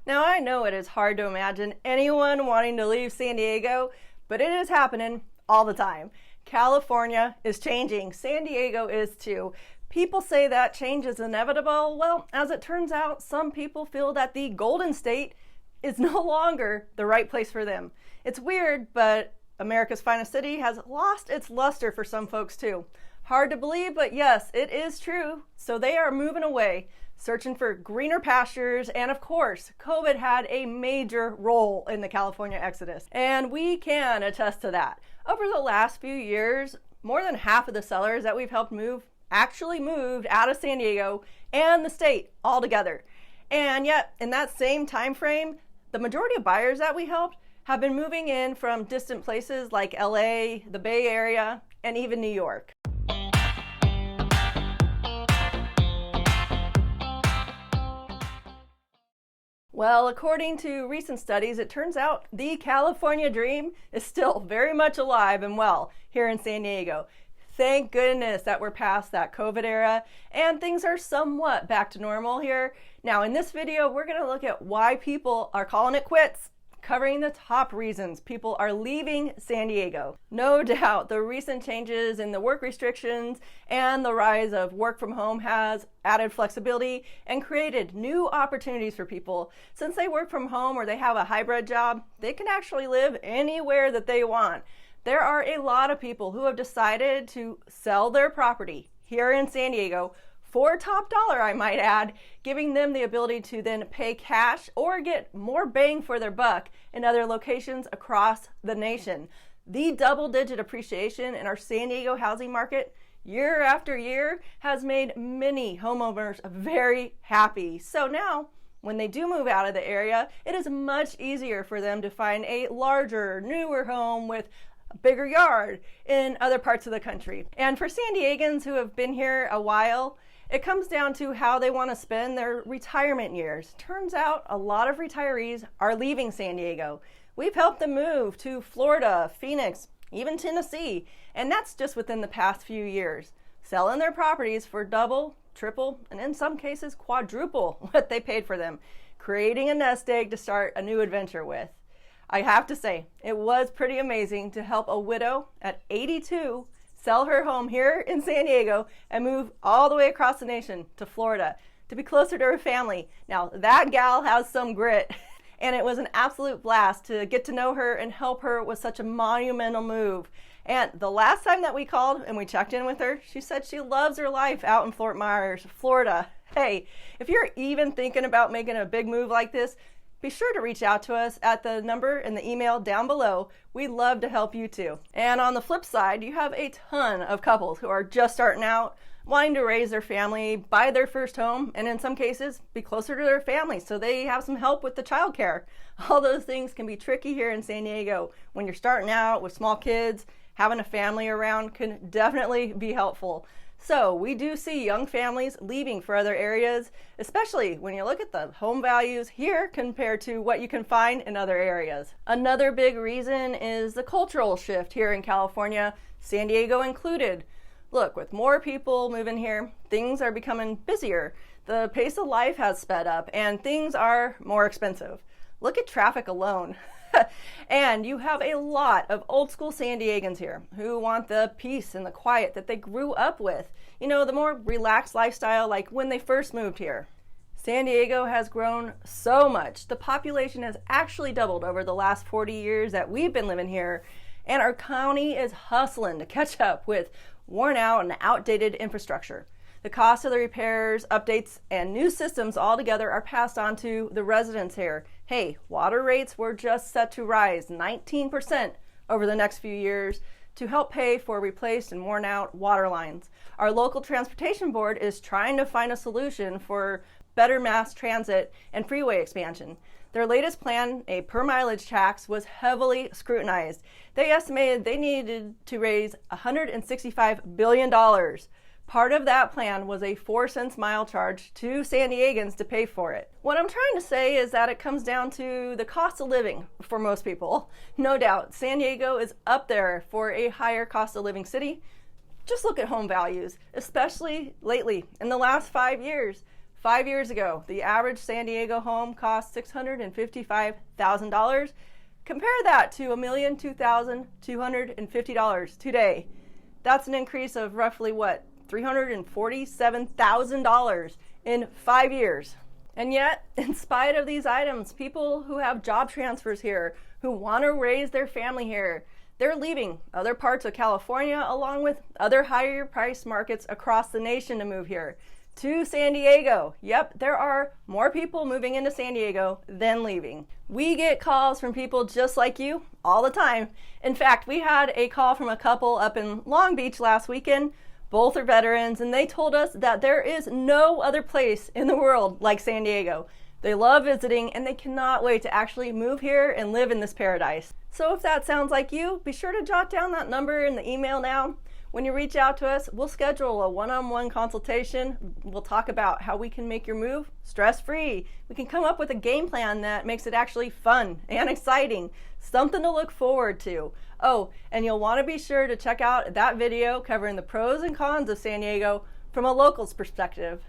Now, I know it is hard to imagine anyone wanting to leave San Diego, but it is happening all the time. California is changing. San Diego is too. People say that change is inevitable. Well, as it turns out, some people feel that the Golden State is no longer the right place for them. It's weird, but America's finest city has lost its luster for some folks too. Hard to believe, but yes, it is true. So they are moving away, searching for greener pastures, and of course, COVID had a major role in the California exodus, and we can attest to that. Over the last few years, more than half of the sellers that we've helped move actually moved out of San Diego and the state altogether. And yet, in that same time frame, the majority of buyers that we helped have been moving in from distant places like LA, the Bay Area, and even New York. Well, according to recent studies, it turns out the California dream is still very much alive and well here in San Diego. Thank goodness that we're past that COVID era and things are somewhat back to normal here. Now, in this video, we're going to look at why people are calling it quits, covering the top reasons people are leaving San Diego. No doubt the recent changes in the work restrictions and the rise of work from home has added flexibility and created new opportunities for people. Since they work from home or they have a hybrid job, they can actually live anywhere that they want. There are a lot of people who have decided to sell their property here in San Diego for top dollar, I might add, giving them the ability to then pay cash or get more bang for their buck in other locations across the nation. The double-digit appreciation in our San Diego housing market year after year has made many homeowners very happy. So now, when they do move out of the area, it is much easier for them to find a larger, newer home with a bigger yard in other parts of the country. And for San Diegans who have been here a while, it comes down to how they want to spend their retirement years. Turns out a lot of retirees are leaving San Diego. We've helped them move to Florida, Phoenix, even Tennessee, and that's just within the past few years, selling their properties for double, triple, and in some cases quadruple what they paid for them, creating a nest egg to start a new adventure with. I have to say, it was pretty amazing to help a widow at 82 sell her home here in San Diego and move all the way across the nation to Florida to be closer to her family. Now, that gal has some grit, and it was an absolute blast to get to know her and help her with such a monumental move. And the last time that we called and we checked in with her, she said she loves her life out in Fort Myers, Florida. Hey, if you're even thinking about making a big move like this, be sure to reach out to us at the number and the email down below. We'd love to help you too. And on the flip side, you have a ton of couples who are just starting out, wanting to raise their family, buy their first home, and in some cases, be closer to their family so they have some help with the childcare. All those things can be tricky here in San Diego. When you're starting out with small kids, having a family around can definitely be helpful. So we do see young families leaving for other areas, especially when you look at the home values here compared to what you can find in other areas. Another big reason is the cultural shift here in California, San Diego included. Look, with more people moving here, things are becoming busier. The pace of life has sped up and things are more expensive. Look at traffic alone. And you have a lot of old school San Diegans here who want the peace and the quiet that they grew up with. You know, the more relaxed lifestyle like when they first moved here. San Diego has grown so much. The population has actually doubled over the last 40 years that we've been living here. And our county is hustling to catch up with worn out and outdated infrastructure. The cost of the repairs, updates, and new systems altogether are passed on to the residents here. Hey, water rates were just set to rise 19% over the next few years to help pay for replaced and worn out water lines. Our local transportation board is trying to find a solution for better mass transit and freeway expansion. Their latest plan, a per mileage tax, was heavily scrutinized. They estimated they needed to raise $165 billion. Part of that plan was a 4-cent mile charge to San Diegans to pay for it. What I'm trying to say is that it comes down to the cost of living for most people. No doubt, San Diego is up there for a higher cost of living city. Just look at home values, especially lately. In the last 5 years, 5 years ago, the average San Diego home cost $655,000. Compare that to $1,02,250 today. That's an increase of roughly what? $347,000 in 5 years. And yet, in spite of these items, people who have job transfers here, who want to raise their family here, they're leaving other parts of California along with other higher price markets across the nation to move here to San Diego. Yep, there are more people moving into San Diego than leaving. We get calls from people just like you all the time. In fact, we had a call from a couple up in Long Beach last weekend. Both are veterans, and they told us that there is no other place in the world like San Diego. They love visiting, and they cannot wait to actually move here and live in this paradise. So if that sounds like you, be sure to jot down that number in the email now. When you reach out to us, we'll schedule a one-on-one consultation. We'll talk about how we can make your move stress-free. We can come up with a game plan that makes it actually fun and exciting, something to look forward to. Oh, and you'll want to be sure to check out that video covering the pros and cons of San Diego from a local's perspective.